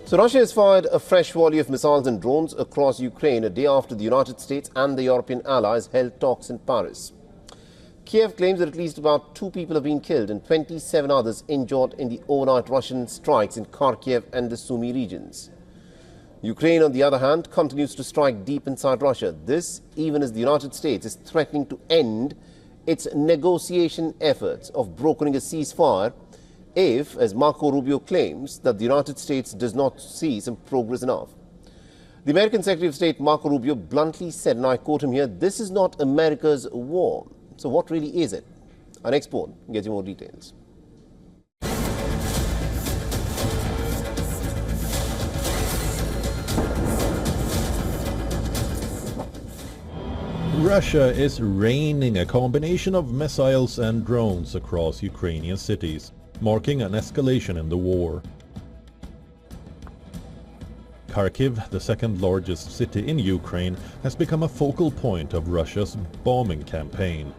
So Russia has fired a fresh volley of missiles and drones across Ukraine a day after the United States and the European allies held talks in Paris. Kyiv claims that at least about 2 people have been killed and 27 others injured in the overnight Russian strikes in Kharkiv and the Sumy regions. Ukraine, on the other hand, continues to strike deep inside Russia. This even as the United States is threatening to end its negotiation efforts of brokering a ceasefire if, as Marco Rubio claims, that the United States does not see some progress enough. The American Secretary of State Marco Rubio bluntly said, and I quote him here, "This is not America's war." So what really is it? Our next poll gets you more details. Russia is raining a combination of missiles and drones across Ukrainian cities, marking an escalation in the war. Kharkiv, the second largest city in Ukraine, has become a focal point of Russia's bombing campaign.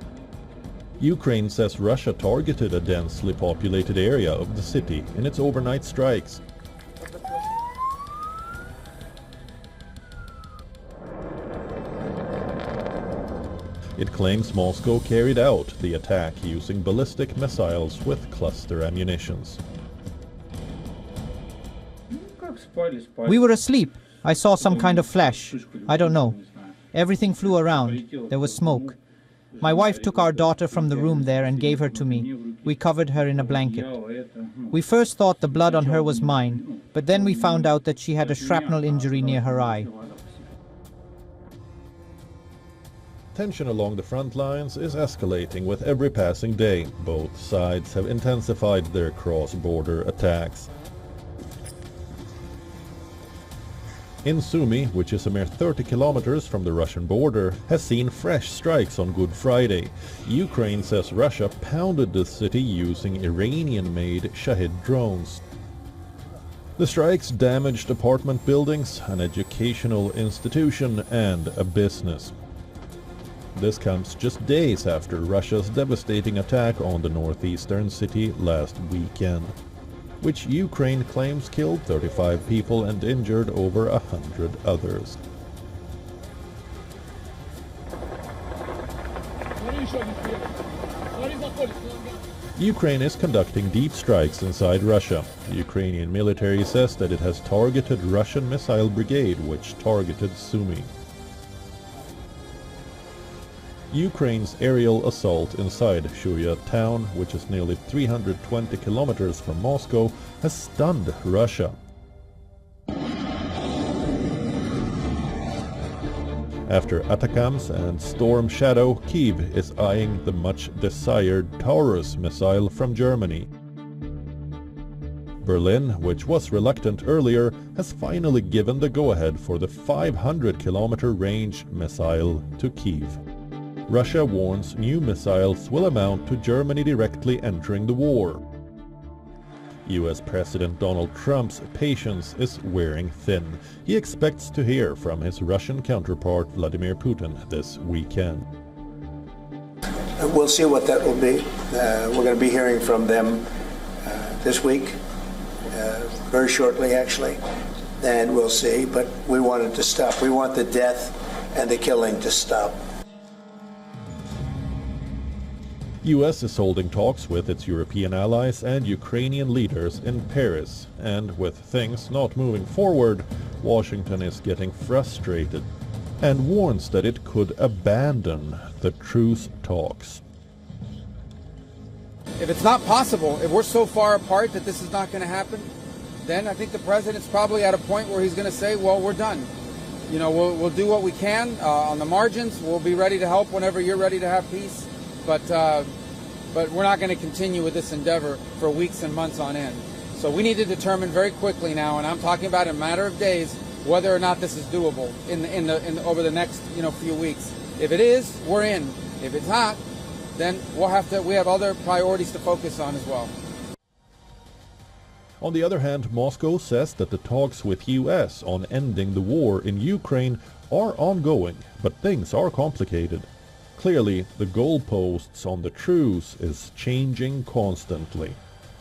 Ukraine says Russia targeted a densely populated area of the city in its overnight strikes. It claims Moscow carried out the attack using ballistic missiles with cluster ammunitions. We were asleep. I saw some kind of flash. I don't know. Everything flew around. There was smoke. My wife took our daughter from the room there and gave her to me. We covered her in a blanket. We first thought the blood on her was mine, but then we found out that she had a shrapnel injury near her eye. Tension along the front lines is escalating with every passing day. Both sides have intensified their cross-border attacks. In Sumy, which is a mere 30 kilometers from the Russian border, has seen fresh strikes on Good Friday. Ukraine says Russia pounded the city using Iranian-made Shahid drones. The strikes damaged apartment buildings, an educational institution and a business. This comes just days after Russia's devastating attack on the northeastern city last weekend, which Ukraine claims killed 35 people and injured over 100 others. Ukraine is conducting deep strikes inside Russia. The Ukrainian military says that it has targeted Russian missile brigade, which targeted Sumy. Ukraine's aerial assault inside Shuya town, which is nearly 320 kilometers from Moscow, has stunned Russia. After Atacams and Storm Shadow, Kyiv is eyeing the much-desired Taurus missile from Germany. Berlin, which was reluctant earlier, has finally given the go-ahead for the 500-kilometer range missile to Kyiv. Russia warns new missiles will amount to Germany directly entering the war. US President Donald Trump's patience is wearing thin. He expects to hear from his Russian counterpart Vladimir Putin this weekend. We'll see what that will be. We're going to be hearing from them this week, very shortly actually, and we'll see. But we want it to stop. We want the death and the killing to stop. US is holding talks with its European allies and Ukrainian leaders in Paris, and with things not moving forward, Washington is getting frustrated and warns that it could abandon the truce talks. If it's not possible, if we're so far apart that this is not going to happen, then I think the president's probably at a point where he's going to say, well, we're done. You know, we'll do what we can on the margins. We'll be ready to help whenever you're ready to have peace. But we're not going to continue with this endeavor for weeks and months on end. So we need to determine very quickly now, and I'm talking about in a matter of days, whether or not this is doable over the next few weeks. If it is, we're in. If it's not, then we have other priorities to focus on as well. On the other hand, Moscow says that the talks with US on ending the war in Ukraine are ongoing, but things are complicated. Clearly, the goalposts on the truce is changing constantly.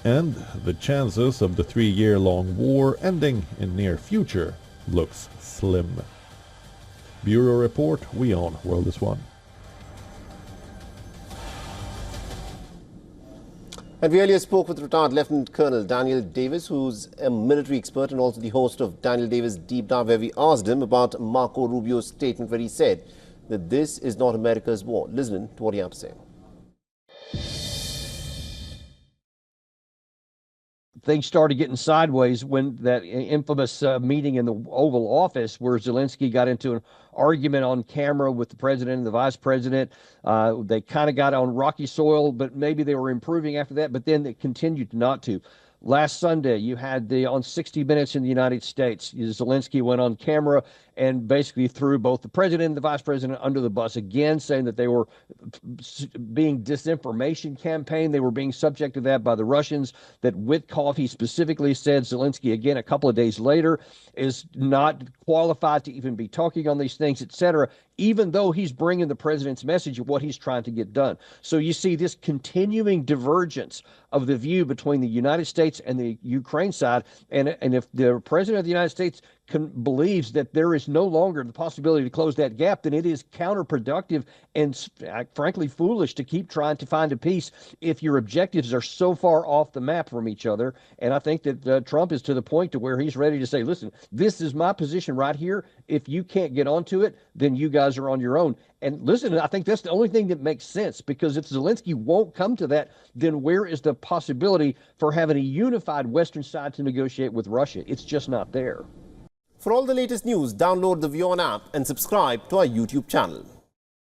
and the chances of the 3-year-long war ending in near future looks slim. Bureau Report, WION World is One. And we earlier spoke with retired Lieutenant Colonel Daniel Davis, who's a military expert and also the host of Daniel Davis Deep Dive, where we asked him about Marco Rubio's statement where he said that this is not America's war. Listen to what he had to say. Things started getting sideways when that infamous meeting in the Oval Office where Zelensky got into an argument on camera with the president and the vice president. They kind of got on rocky soil, but maybe they were improving after that, but then they continued not to. Last Sunday, you had on 60 Minutes in the United States, Zelensky went on camera and basically threw both the president and the vice president under the bus again, saying that they were being disinformation campaign. They were being subject to that by the Russians, that Witkoff, he specifically said, Zelensky again a couple of days later, is not qualified to even be talking on these things, etc., even though he's bringing the president's message of what he's trying to get done. So you see this continuing divergence of the view between the United States and the Ukraine side. And if the president of the United States believes that there is no longer the possibility to close that gap, then it is counterproductive and frankly foolish to keep trying to find a peace if your objectives are so far off the map from each other. And I think that Trump is to the point to where he's ready to say, listen, this is my position right here. If you can't get onto it, then you guys are on your own. And listen, I think that's the only thing that makes sense, because if Zelensky won't come to that, then where is the possibility for having a unified Western side to negotiate with Russia? It's just not there. For all the latest news, download the WION app and subscribe to our YouTube channel.